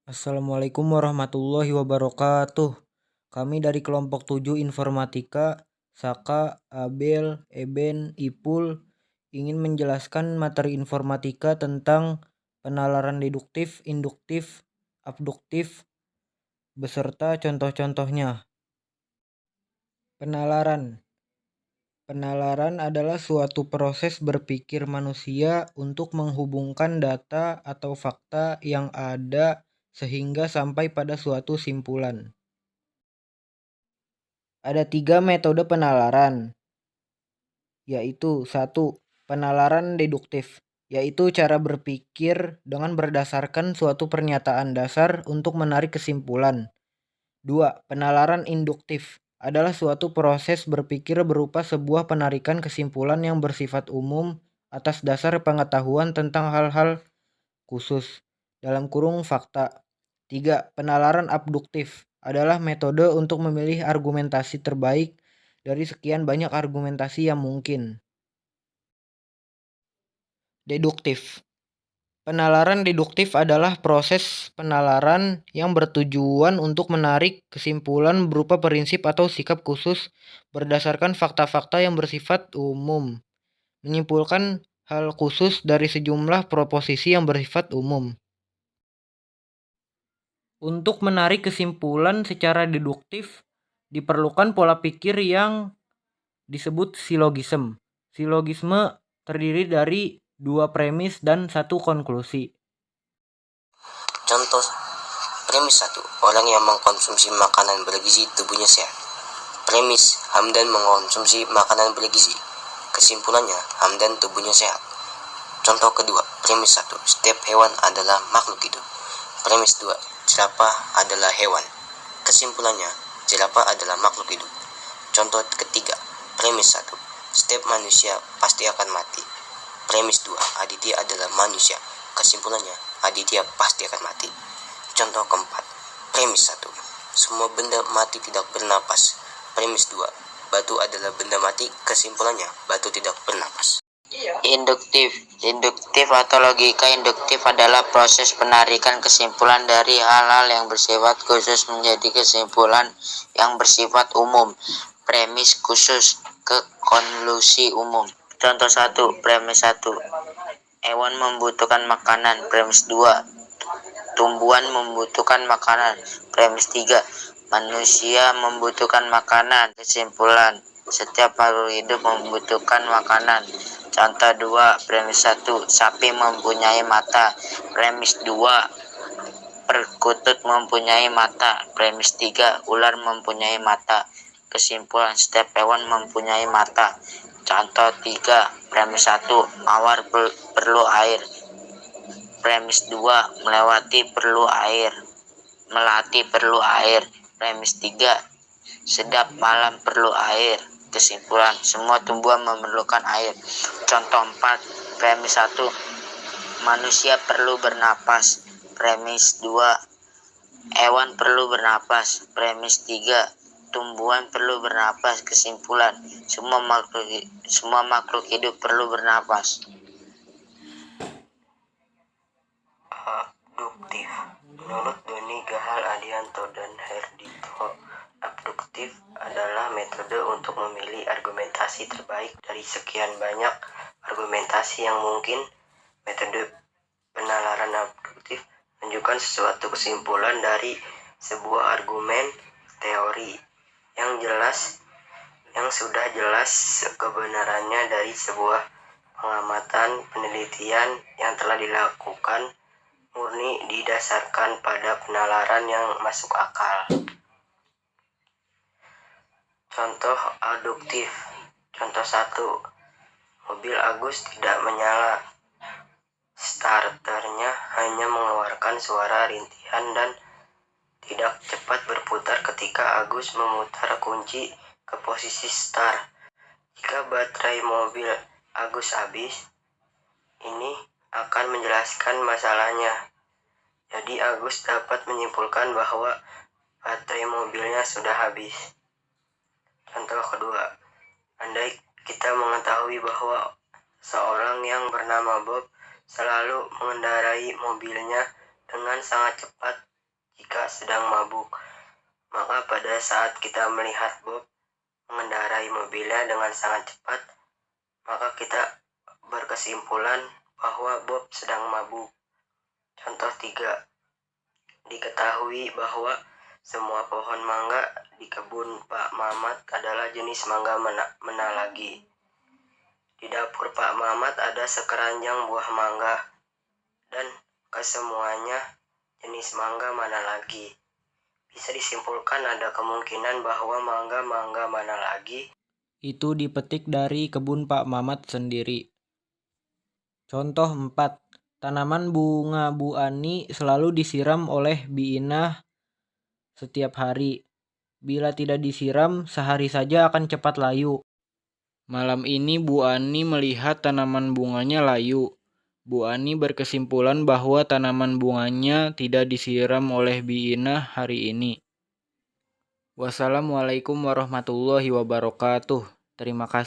Assalamualaikum warahmatullahi wabarakatuh. Kami dari kelompok 7 Informatika, Saka, Abel, Eben, Ipul ingin menjelaskan materi informatika tentang penalaran deduktif, induktif, abduktif, beserta contoh-contohnya. Penalaran adalah suatu proses berpikir manusia untuk menghubungkan data atau fakta yang ada sehingga sampai pada suatu simpulan. Ada 3 metode penalaran, yaitu 1. Penalaran deduktif, yaitu cara berpikir dengan berdasarkan suatu pernyataan dasar untuk menarik kesimpulan. 2. Penalaran induktif adalah suatu proses berpikir berupa sebuah penarikan kesimpulan yang bersifat umum atas dasar pengetahuan tentang hal-hal khusus (fakta). 3. Penalaran abduktif adalah metode untuk memilih argumentasi terbaik dari sekian banyak argumentasi yang mungkin. Deduktif. Penalaran deduktif adalah proses penalaran yang bertujuan untuk menarik kesimpulan berupa prinsip atau sikap khusus berdasarkan fakta-fakta yang bersifat umum, menyimpulkan hal khusus dari sejumlah proposisi yang bersifat umum. Untuk menarik kesimpulan secara deduktif, diperlukan pola pikir yang disebut silogisme. Silogisme terdiri dari 2 premis dan 1 konklusi. Contoh, premis 1. Orang yang mengkonsumsi makanan bergizi tubuhnya sehat. Premis, Hamdan mengkonsumsi makanan bergizi. Kesimpulannya, Hamdan tubuhnya sehat. Contoh kedua, premis 1. Setiap hewan adalah makhluk hidup. Premis 2. Jerapah adalah hewan. Kesimpulannya, jerapah adalah makhluk hidup. Contoh ketiga, premis 1. Setiap manusia pasti akan mati. Premis 2. Aditya adalah manusia. Kesimpulannya, Aditya pasti akan mati. Contoh keempat, premis 1. Semua benda mati tidak bernapas. Premis 2. Batu adalah benda mati. Kesimpulannya, batu tidak bernapas. Induktif atau logika induktif adalah proses penarikan kesimpulan dari hal-hal yang bersifat khusus menjadi kesimpulan yang bersifat umum. Premis khusus ke konklusi umum. Contoh 1. Premis 1. Hewan membutuhkan makanan. Premis 2. Tumbuhan membutuhkan makanan. Premis 3. Manusia membutuhkan makanan. Kesimpulan, setiap makhluk hidup membutuhkan makanan. Contoh 2. Premis 1. Sapi mempunyai mata. Premis 2. Perkutut mempunyai mata. Premis 3. Ular mempunyai mata. Kesimpulan, setiap hewan mempunyai mata. Contoh 3. Premis 1. Mawar perlu air. Premis 2. Melati perlu air. Premis 3. Sedap malam perlu air. Kesimpulan, semua tumbuhan memerlukan air. Contoh 4. Premis 1. Manusia perlu bernapas. Premis 2. Hewan perlu bernapas. Premis 3. Tumbuhan perlu bernapas. Kesimpulan, semua makhluk hidup perlu bernapas. Abduktif. Menurut Doni Gahal Adianto dan Herdito, abduktif adalah metode untuk memilih argumentasi terbaik dari sekian banyak argumentasi yang mungkin. Metode penalaran abduktif menunjukkan sesuatu kesimpulan dari sebuah argumen teori yang sudah jelas kebenarannya dari sebuah pengamatan penelitian yang telah dilakukan murni didasarkan pada penalaran yang masuk akal. Contoh aduktif. Contoh 1. Mobil Agus tidak menyala. Starternya hanya mengeluarkan suara rintihan dan tidak cepat berputar ketika Agus memutar kunci ke posisi start. Jika baterai mobil Agus habis, ini akan menjelaskan masalahnya. Jadi Agus dapat menyimpulkan bahwa baterai mobilnya sudah habis. Contoh kedua, andai kita mengetahui bahwa seorang yang bernama Bob selalu mengendarai mobilnya dengan sangat cepat jika sedang mabuk. Maka pada saat kita melihat Bob mengendarai mobilnya dengan sangat cepat, maka kita berkesimpulan bahwa Bob sedang mabuk. Contoh 3. Diketahui bahwa semua pohon mangga di kebun Pak Mamat adalah jenis mangga Manalagi. Di dapur Pak Mamat ada sekeranjang buah mangga, dan kesemuanya jenis mangga Manalagi. Bisa disimpulkan ada kemungkinan bahwa mangga Manalagi itu dipetik dari kebun Pak Mamat sendiri. Contoh 4. Tanaman bunga Bu Ani selalu disiram oleh Bi Inah setiap hari. Bila tidak disiram, sehari saja akan cepat layu. Malam ini Bu Ani melihat tanaman bunganya layu. Bu Ani berkesimpulan bahwa tanaman bunganya tidak disiram oleh Bi Inah hari ini. Wassalamualaikum warahmatullahi wabarakatuh. Terima kasih.